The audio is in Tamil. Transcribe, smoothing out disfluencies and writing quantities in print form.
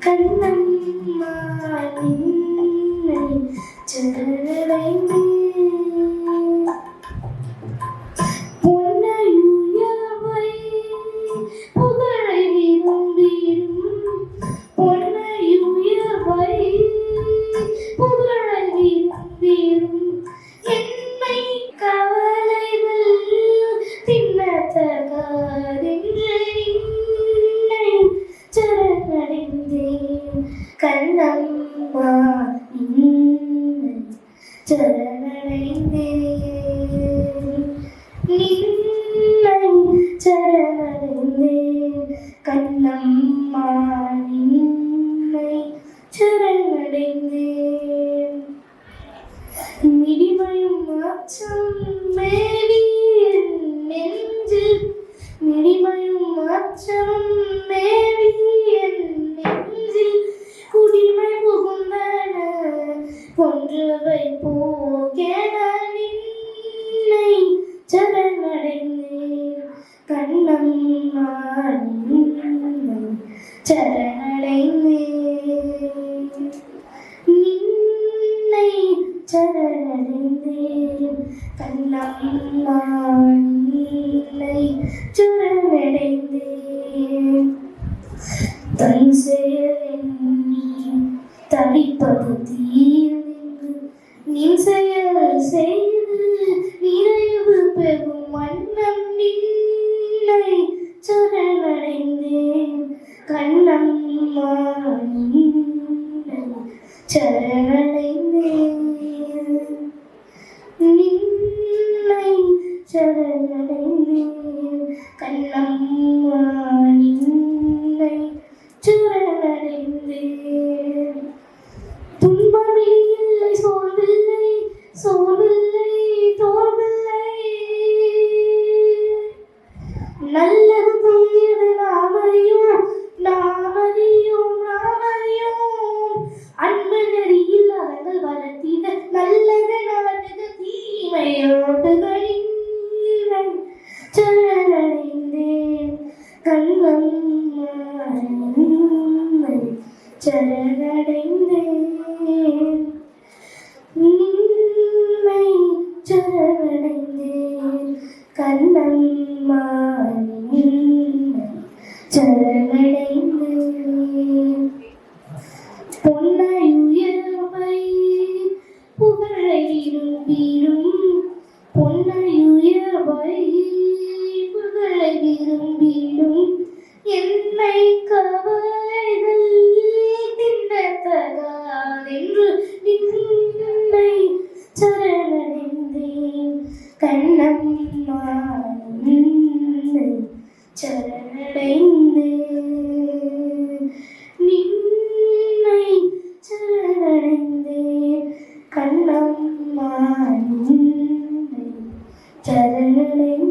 கண்ணம்மா நின்னை சரணடைந்தேன். பொன்னையுயர்வை புகழை விரும்பிடும், பொன்னையுயர்வை புகழை விரும்பிடும் என்னை கவலைகள் தின்னத்தகாதென்று நின்னை சரணடைந்தேன். கண்ணம்மா நின்னை சரணடைந்தேன். நின்னை சரணடைந்தேன். கண்ணம்மா நின்னை சரணடைந்தேன். மிடிமையும் அச்சம் மேவி என் நெஞ்சில், மிடிமையும் அச்சம் மேவி என் நெஞ்சில் குடிமை புகுந்தன கொன்றவை போகென நின்னை சரணடைந்தேன். கண்ணம்மா நின்னை சரணடைந்தேன். நின்னை சரணடைந்தேன். கண்ணம்மா நின்னை சரணடைந்தேன். தன் செயல் எண்ணி தவிப்பது தீர்ந்து, நின் செயல் செய்து நிறைவு பெறும் வண்ணம் நின்னை சரணடைந்தேன். கண்ணம்மா நின்னை சரணடைந்தேன். நின்னை சரணடைந்தேன். கண்ணம்மா நின்னை சரணடைந்தேன். துன்பமே இல்லை, சோர்வில்லை, சோர்வில்லை, தோல்வில்லை. நல்லது தீயது நாம் அறியோம், நாம் அறியோம், நாம் அறியோம். அன்பு நெறியில் அவர்கள் வளர்த்திட நல்லது நடந்தது தீமையோட்டுகளின் சரணடைந்தேன். கண்ணம்மா நின்னை சரணடைந்தேன். நின்னை சரணடைந்தேன். கண்ணம்மா நின்னை சரணடைந்தேன். பொன்னையுயர்வை புகழை விரும்பிடும், பொன்னையுயர்வை புகழை விரும்பிடும் என்னை கவலைகள் தின்னத்தகாதென்று நின்னை சரணடைந்தேன். கண்ணம்மா நின்னை சரணடைந்தேன். நின்னை சரணடைந்தேன். கண்ணம்மா நின்னை சரணடைந்தேன்.